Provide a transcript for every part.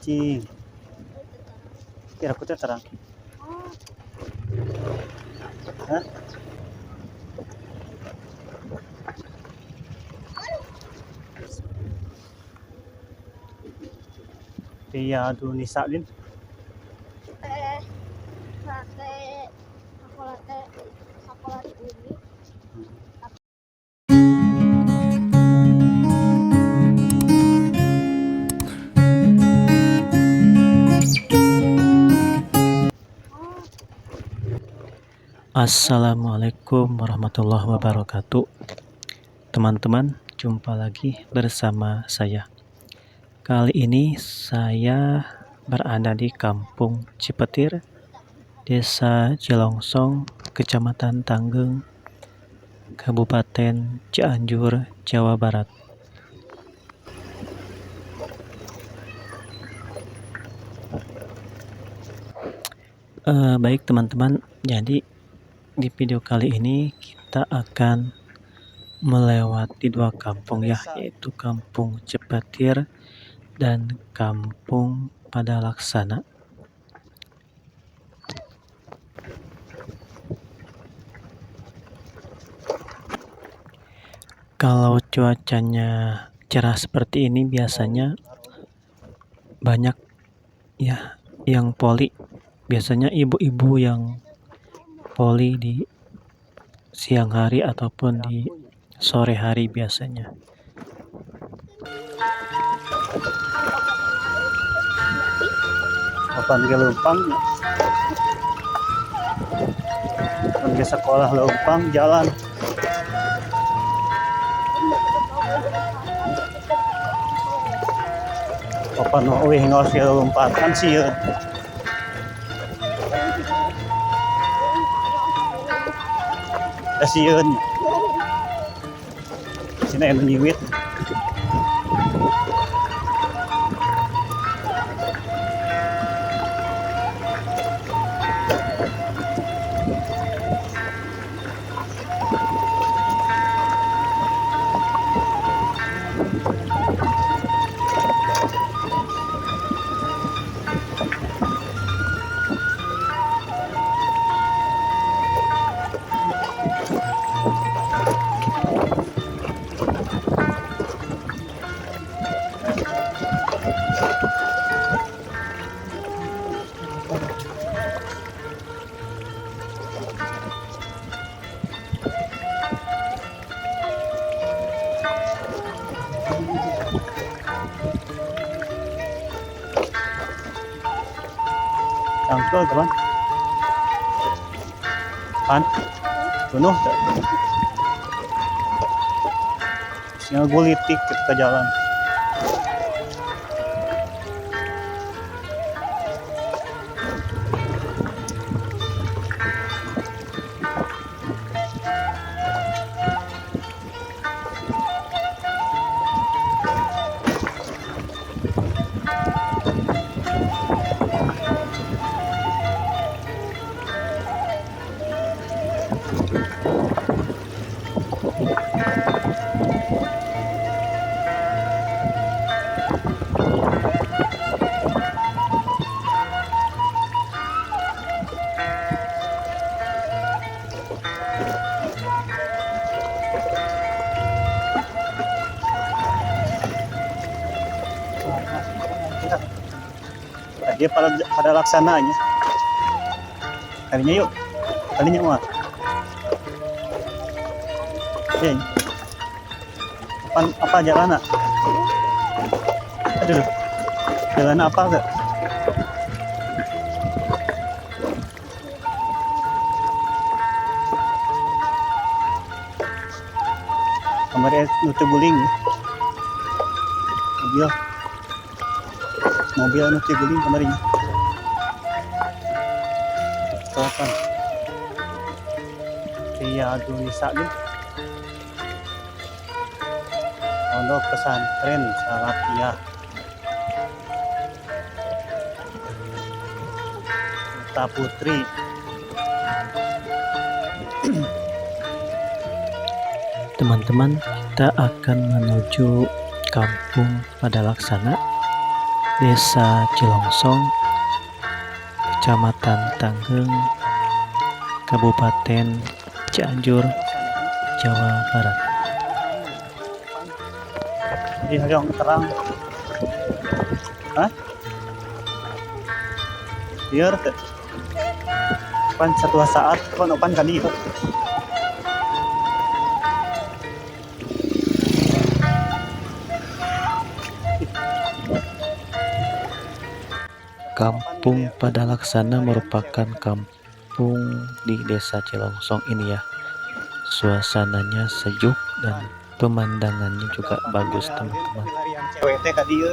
cing. Kira aku teh terang. Hah? Riyadu Nisa Lin. Sekolah ini. Assalamualaikum warahmatullahi wabarakatuh. Teman-teman, jumpa lagi bersama saya. Kali ini saya berada di Kampung Cipetir, Desa Cilongsong, Kecamatan Tanggeng, Kabupaten Cianjur, Jawa Barat. Baik teman-teman, jadi di video kali ini kita akan melewati dua kampung ya, yaitu Kampung Cipetir dan Kampung Padalaksana. Kalau cuacanya cerah seperti ini biasanya banyak ya yang poli. Biasanya ibu-ibu yang poli di siang hari ataupun di sore hari biasanya. Kapan ke Leumpang? Pergi sekolah Leumpang jalan. Kapan eueuh ngaos ke lompatan sieun. Sieun. Cina anu nyiwit. Tangkel teman. Pan. Penuh. Sinyal gulitik ke jalan. Dia pada laksananya. Kalinya yuk. Kalinya mah. Oke. Apa jalan? Aduh. Jalan apa enggak? Kemarin nutu guling. Mobil anu teh guling kemarin. Kapan? Riyadu Nisa Lin. Pondok pesantren Salafiyah. Putra Putri. Teman-teman, kita akan menuju Kampung Padalaksana. Desa Cilongsong, Kecamatan Tanggeng, Kabupaten Cianjur, Jawa Barat. Di yang terang. Hah? Biar teh. Pan satu saat pan opan kali itu. Kampung Padalaksana merupakan kampung di Desa Cilongsong ini ya. Suasananya sejuk dan pemandangannya juga bagus teman-teman. Cewek teh ka dieu.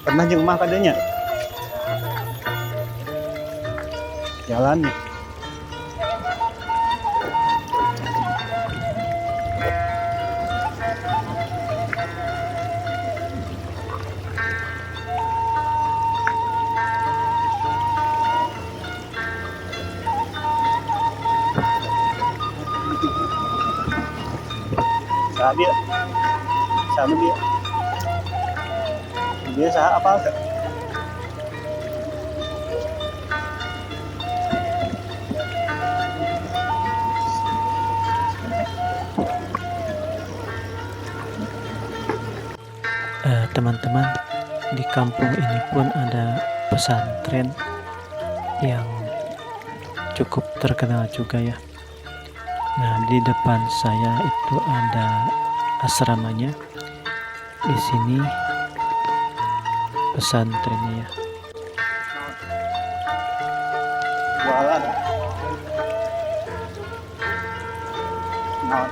Pernah jeung mah kadenya. Jalannya. Saha dia? Sama dia. Dia saha apa teh? Teman-teman, di kampung ini pun ada pesantren yang cukup terkenal juga ya. Nah, di depan saya itu ada asramanya. Di sini pesantrennya ya. Jualan. Nah,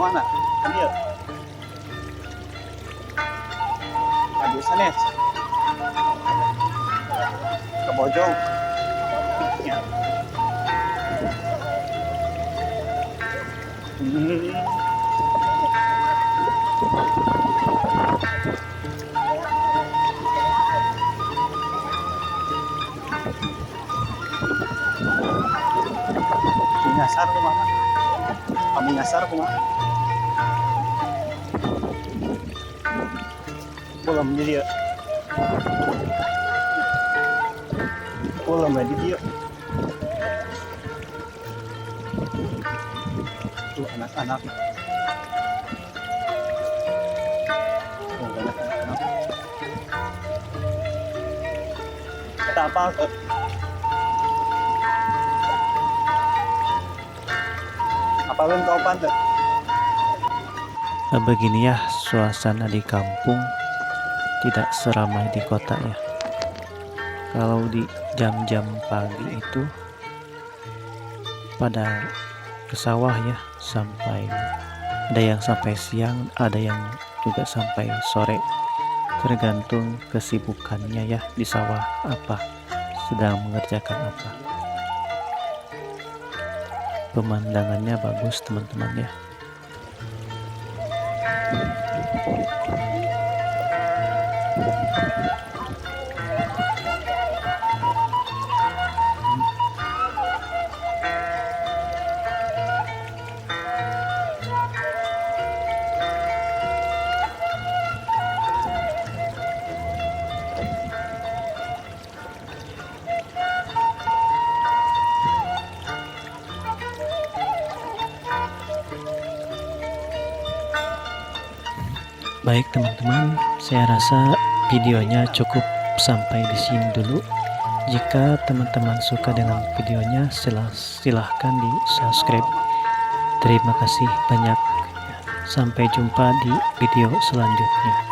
mana? Kan dia. Aduh sanes. Ke Bojong. Ya. Nyasar kumaha? Kami nyasar kumaha? Belum jadi ya. Belum jadi dia. Tuh anak-anak. Tuh anak-anak. Kata apa? Apalun kau pantai? Begini ya suasana di kampung, tidak seramai di kota ya. Kalau di jam-jam pagi itu pada ke sawah ya, sampai ada yang sampai siang, ada yang juga sampai sore, tergantung kesibukannya ya di sawah apa, sedang mengerjakan apa. Pemandangannya bagus teman-teman ya. Baik teman-teman, saya rasa videonya cukup sampai di sini dulu. Jika teman-teman suka dengan videonya, silahkan di subscribe. Terima kasih banyak. Sampai jumpa di video selanjutnya.